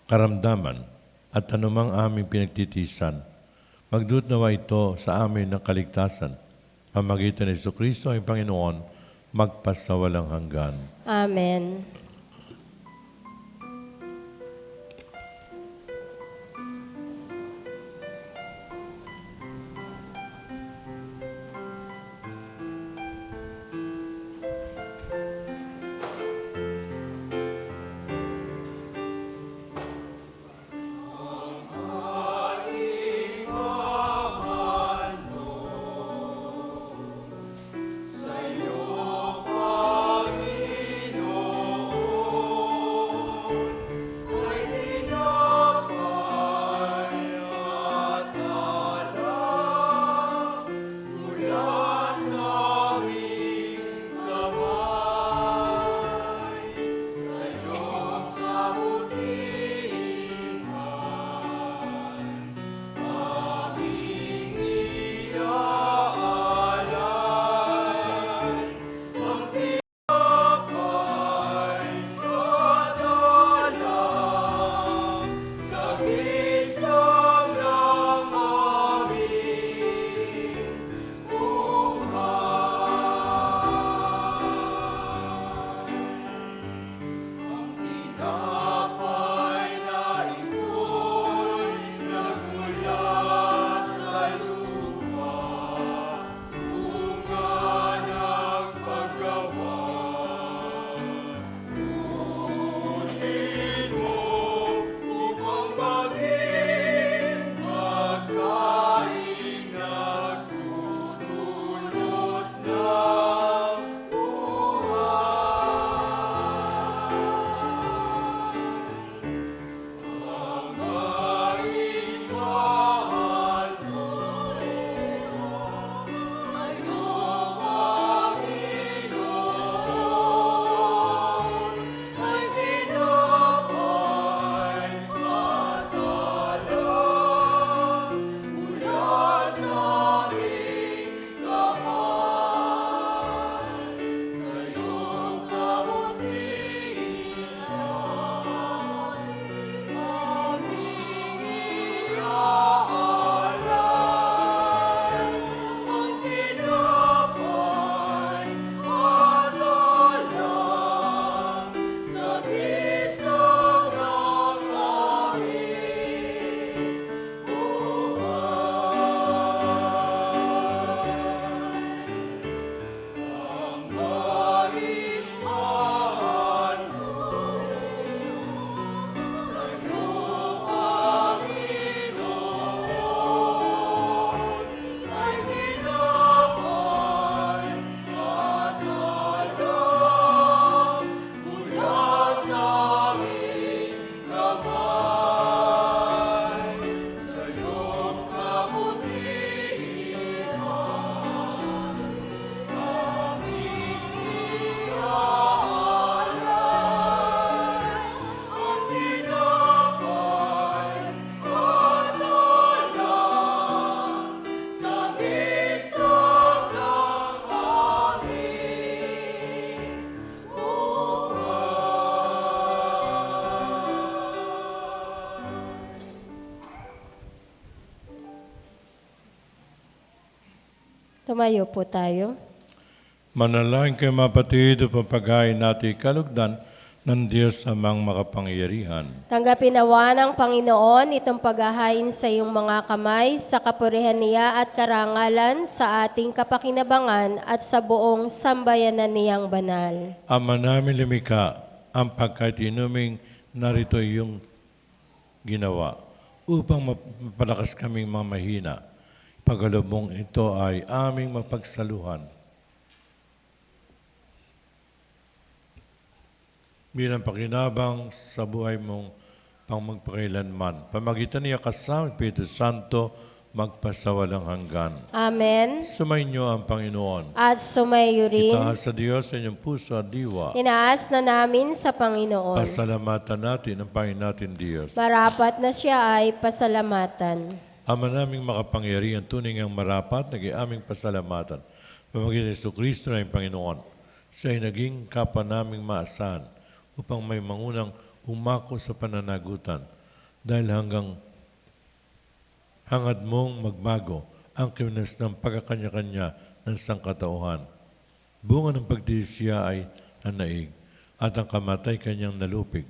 karamdaman at anumang aming pinagtitisan. Magdut nawa ito sa amin ng kaligtasan. Pamagitan ni Jesucristo ang Panginoon, magpasawalang hanggan. Amen. Tumayo po tayo. Manalangin kayo mga kapatid upang paghain natin kalugdan ng Diyos amang makapangyarihan. Tanggapin nawa ng Panginoon itong paghahain sa iyong mga kamay sa kapurihan niya at karangalan sa ating kapakinabangan at sa buong sambayanan niyang banal. Ama namin lumikha, ang pagkatinuming narito iyong ginawa upang mapalakas kaming mga mahina. Pagalubong ito ay aming mapagsaluhan. Bilang pakinabang sa buhay mong pang magpakailanman. Pamagitan niya kasama Espiritu Santo, magpasawalang hanggan. Amen. Sumainyo ang Panginoon. At sumayo rin. Itaas sa Diyos sa inyong puso at diwa. Tinaas na namin sa Panginoon. Pasalamatan natin ang Panginoon natin Diyos. Marapat na siya ay pasalamatan. Ama naming makapangyarihan, tunay ngang marapat, naging aming pasalamatan. Pamagitan ni Jesucristo na Panginoon, siya'y naging kapwa naming maasahan upang may mangunang umako sa pananagutan dahil hangad mong magbago ang kinas ng pagkakanya-kanya ng sangkatauhan. Bunga ng pagdisya ay nanaig at ang kamatay kanyang nalupig,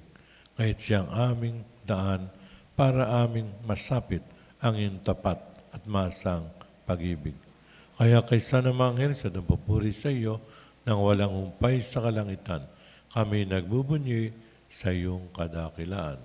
kahit siyang aming daan para aming masapit ang iyong tapat at masang pag-ibig. Kaya kaysa ng mga anghel sa napupuri sa iyo nang walang humpay sa kalangitan, kami nagbubunyi sa iyong kadakilaan.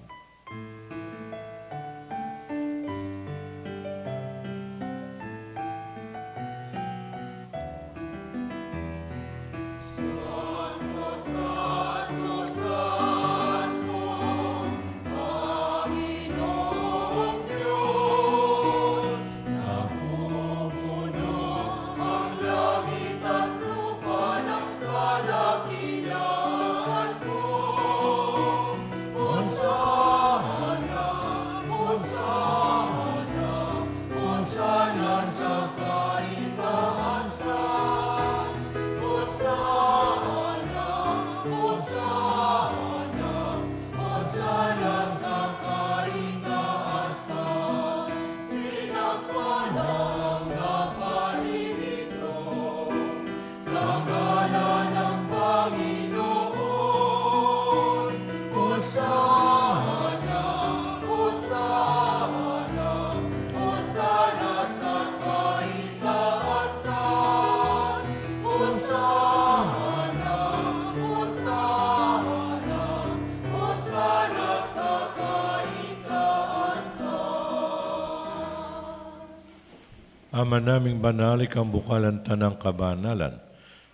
Ama naming banal, ikaw ang bukalan tanang kabanalan.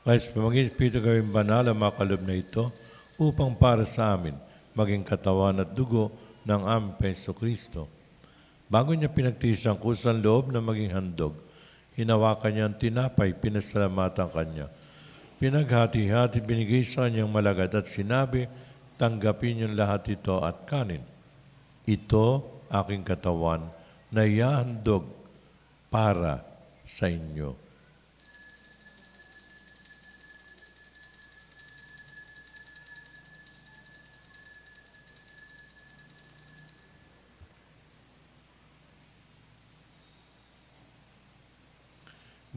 Kaya sa pamaging Espiritu gawing banal ang mga kaloob na ito upang para sa amin maging katawan at dugo ng aming Jesucristo. Bago niya pinagtiis ang kusang loob na maging handog, hinawakan niya ang tinapay, pinasalamatan kanya. Pinaghati-hati, binigay sa kanyang malagad at sinabi, tanggapin niyo lahat ito at kanin. Ito aking katawan na ihahandog para sa inyo.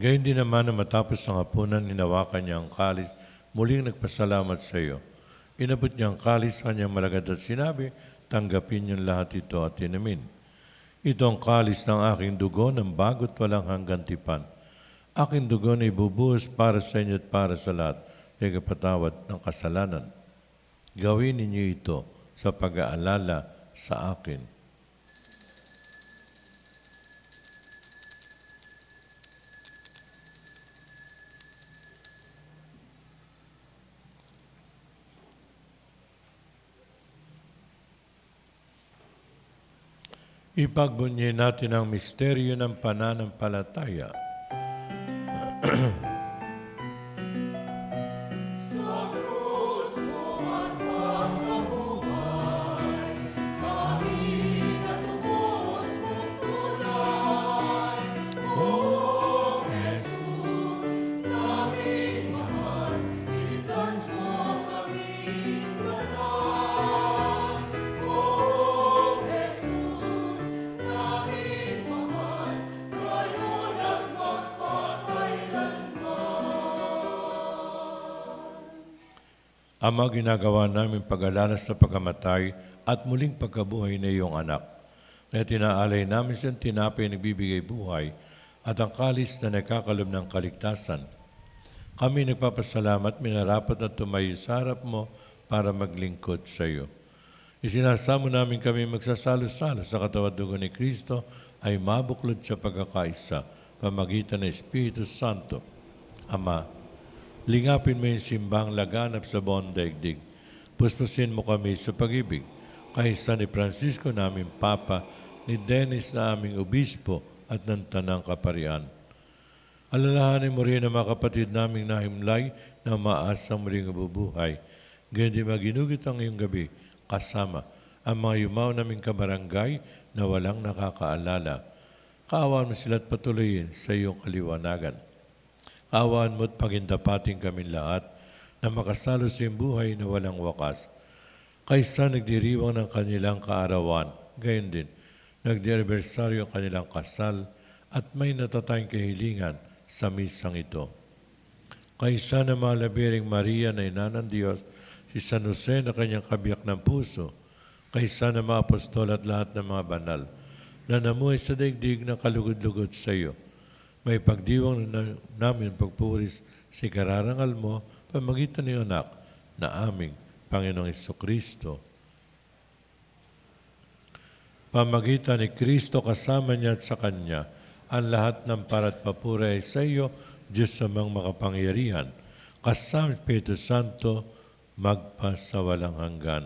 Gayun din naman na matapos ang hapunan, hinawakan niya ang kalis, muling nagpasalamat sa iyo. Inabot niya ang kalis sa kanyang malagad at sinabi, tanggapin niyo lahat ito at inumin. Ito ang kalis ng aking dugo ng bago't walang hanggang tipan. Aking dugo na ibubuhos para sa inyo at para sa lahat, ay kapatawad ng kasalanan. Gawin ninyo ito sa pag-aalala sa akin. Ipagbunyi natin ang misteryo ng pananampalataya. Ama, ginagawa namin pag-alala sa pagkamatay at muling pagkabuhay na iyong anak. Kaya tinaalay namin sa tinapay na nagbibigay buhay at ang kalis na nagkakalob ng kaligtasan. Kami nagpapasalamat, minarapat at tumayo sa harap mo para maglingkod sa iyo. Isinasamo namin kami magsasalo-salo sa katawan at dugo ni Kristo ay mabuklod sa pagkakaisa, pamagitan ng Espiritu Santo. Ama, lingapin mo yung simbang laganap sa buong daigdig. Puspusin mo kami sa pag-ibig. Kahisa ni Francisco naming Papa, ni Dennis na aming Obispo at ng Tanang Kaparian. Alalahanin mo rin ang mga kapatid naming nahimlay na maasang muling mabubuhay. Ganyan di maginugit ang iyong gabi kasama ang mga yumaw naming kabarangay na walang nakakaalala. Kaawaan mo sila at patuloyin sa iyong kaliwanagan. Kaawaan mo at pagindapating kami lahat na makasalo sa iyong buhay na walang wakas. Kaysa nagdiriwang ng kanilang kaarawan, gayon din, nagdi-anibersaryo ang kanilang kasal at may natatayang kahilingan sa misang ito. Kaysa na malabiring Maria na ina ng Diyos, si San Jose na kanyang kabiyak ng puso, kaysa na mga apostol at lahat ng mga banal, na namuhay sa daigdig na kalugod-lugod sa iyo. May pagdiwang na namin pagpuris si kararangal mo, pamagitan ni anak na aming Panginoong Jesucristo. Pamagitan ni Kristo kasama niya at sa Kanya, ang lahat ng parat papuri ay sa iyo, Diyos amang makapangyarihan, kasama Espiritu Santo, magpasawalang hanggan.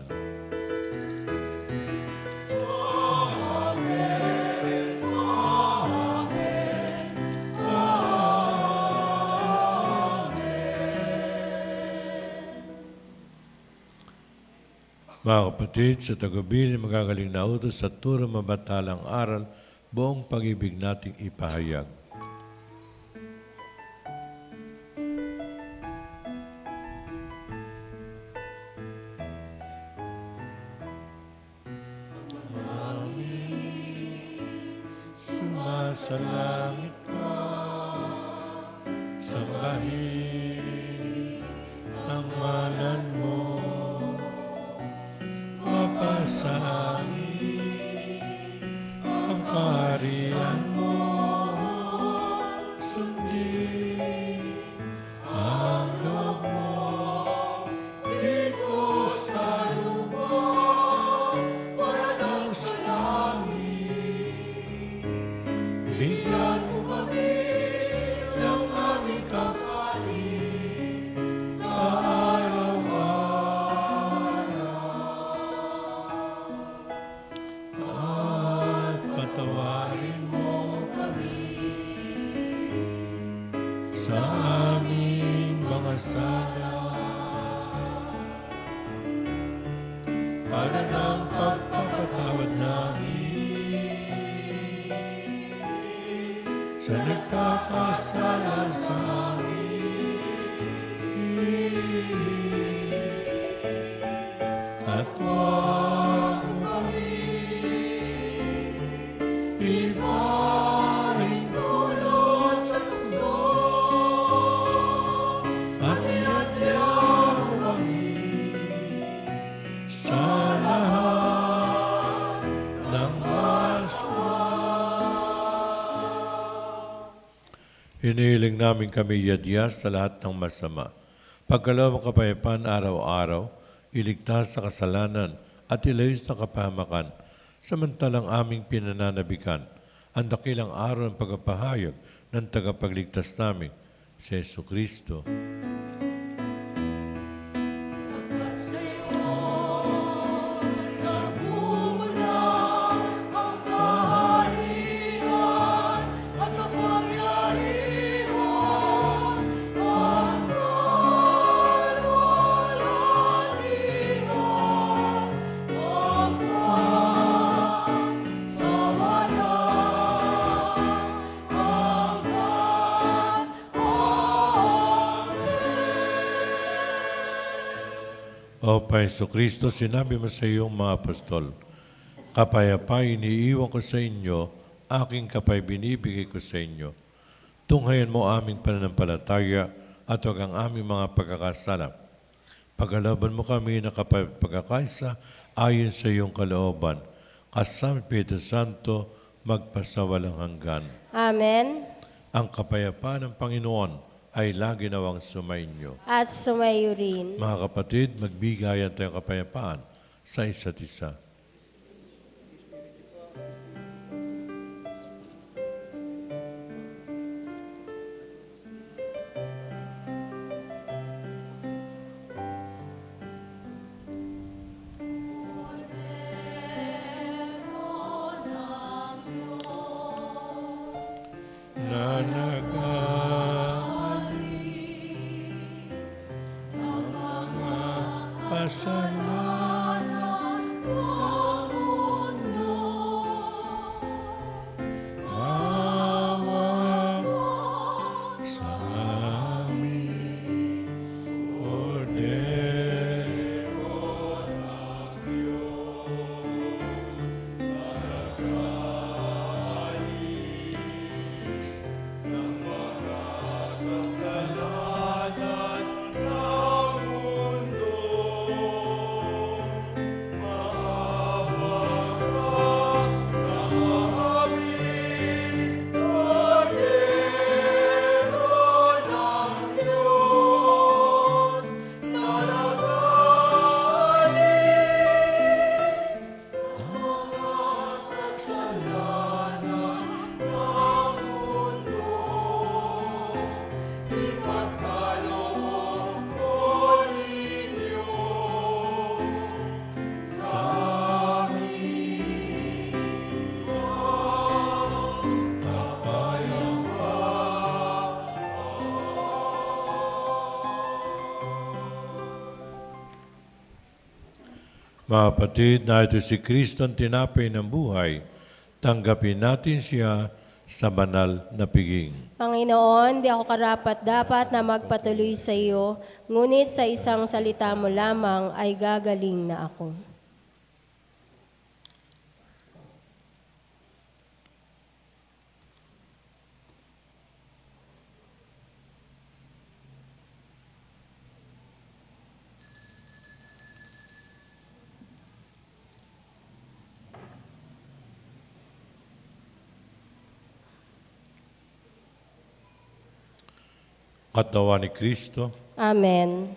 Mga kapatid, sa tagubilin magagaling na utos at turo mabatalang aral, buong pag-ibig nating ipahayag. Sumasalangit ka, sambahin ang ngalan mo. Mapasanin ang kaharian mo, sundin ang loob mo, dito sa lupa, para daw sa langit. Bigyan mo kami ng aming kakanin sa patawarin mo kami sa aming mga sala para ng pagpapatawad namin sa nagkakasala sa amin at huwag mo kami ibaring dulot sa tukso at iatyaw kami sa lahat ng masama. Hinihiling namin kami yadyas sa lahat ng masama. Pagkalawang kapayapaan araw-araw, iligtas sa kasalanan at ilayos ng kapahamakan, samantalang aming pinananabikan ang dakilang araw ng pagpapahayag ng tagapagligtas namin, si Jesucristo. O Jesucristo, sinabi mo sa iyong mga apostol, kapayapay iniiwan ko sa inyo, aking kapay binibigay ko sa inyo. Tunghayan mo aming pananampalataya at huwag ang aming mga pagkakasala. Pagkalaban mo kami na pagkakaisa ayon sa iyong kalooban. Kasama Espiritu Santo, magpasawalang hanggan. Amen. Ang kapayapaan ng Panginoon ay lagi nawang sumainyo. At sumayo rin. Mga kapatid, magbigayan tayong kapayapaan sa isa't isa. Nanagalis ang mga kasalanan ng mundo. Maawa sa amin, Kordero ng Diyos, nanagalis ng mga kasalanan ng mundo. Maawa ka sa amin, Kordero ng Diyos, na nagalis ng mga kasalanan ng mundo. Ipagkaloob mo ninyo sa amin ang Mga kapatid, narito si Kristo ang tinapay ng buhay. Tanggapin natin siya sa banal na piging. Panginoon, di ako karapat-dapat na magpatuloy sa iyo, ngunit sa isang salita mo lamang ay gagaling na ako. Katawan ni Kristo, Amen.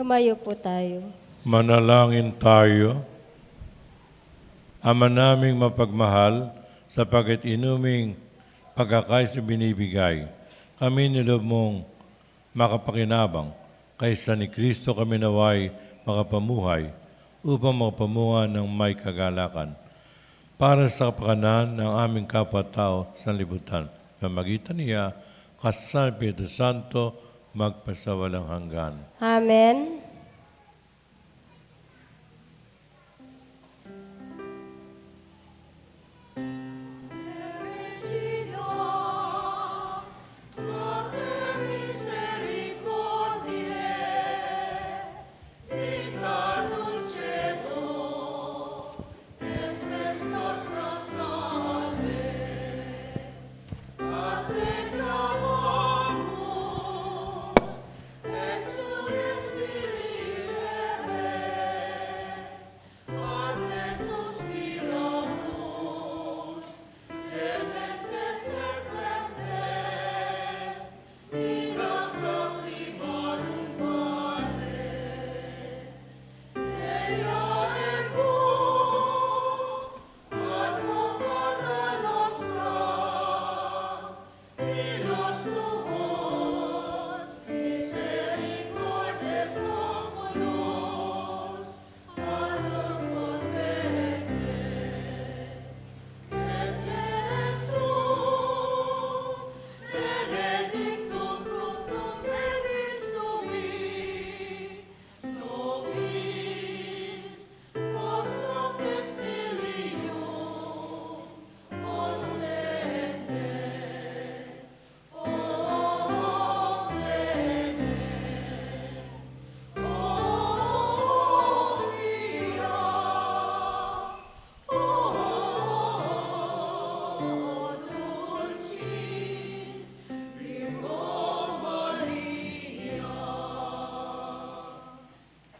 Tumayo po tayo. Manalangin tayo. Ama naming mapagmahal, sapagkat inuming pagkakais binibigay, kami nilob mong makapakinabang, kaysa ni Kristo kami naway makapamuhay, upang makapamunga ng may kagalakan, para sa kapakanan ng aming kapwa-tao sa libutan. Pamagitan niya, kasal Espiritu Santo, magpasawalang hanggan. Amen.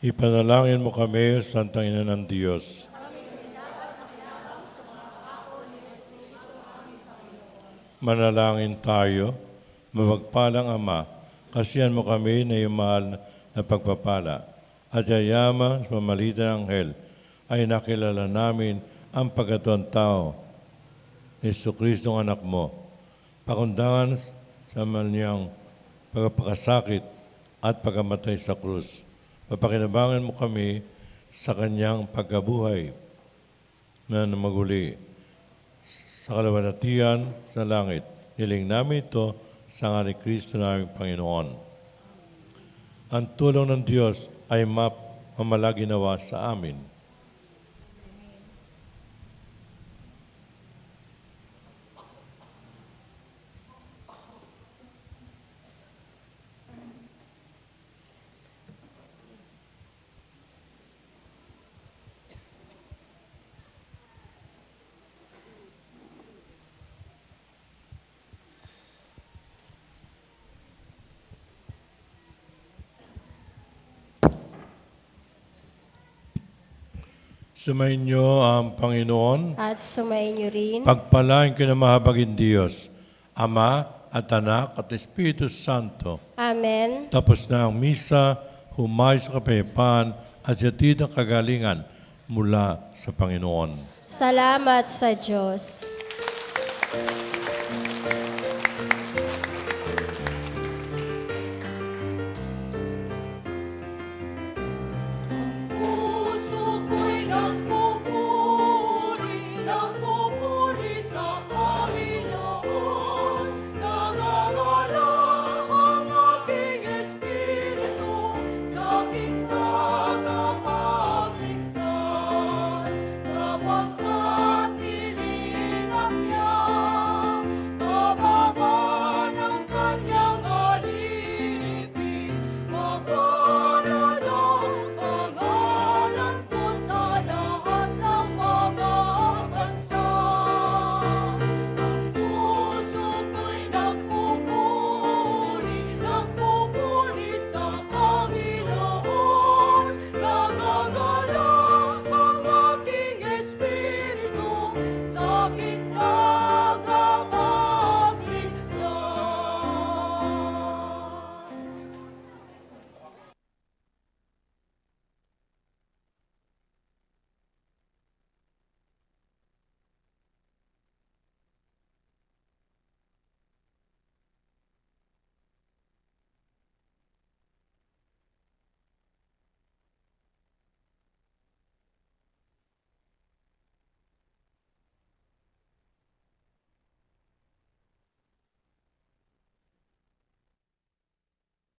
Ipanalangin mo kami, Santang Ina ng Diyos. Manalangin tayo, mapagpalang Ama, kasihan mo kami na iyong mahal na pagpapala, at yayaman sa pamalitan ng Anghel ay nakilala namin ang pagkatuang tao ni Jesucristo ang anak mo, pakundangan sa niyang pagpapakasakit at pagkamatay sa krus. Papakinabangan mo kami sa kanyang pagkabuhay na maguli sa kalawalatian sa langit. Hiling namin ito sa ngalan ni Kristo naming Panginoon. Ang tulong ng Diyos ay mamalagi nawa sa amin. Sumayin niyo ang Panginoon. At sumayin niyo rin. Pagpalain ka ng mahabagin Diyos, Ama at Anak at Espiritu Santo. Amen. Tapos na ang misa, humayo sa kapayapaan at yatid ang kagalingan mula sa Panginoon. Salamat sa Diyos.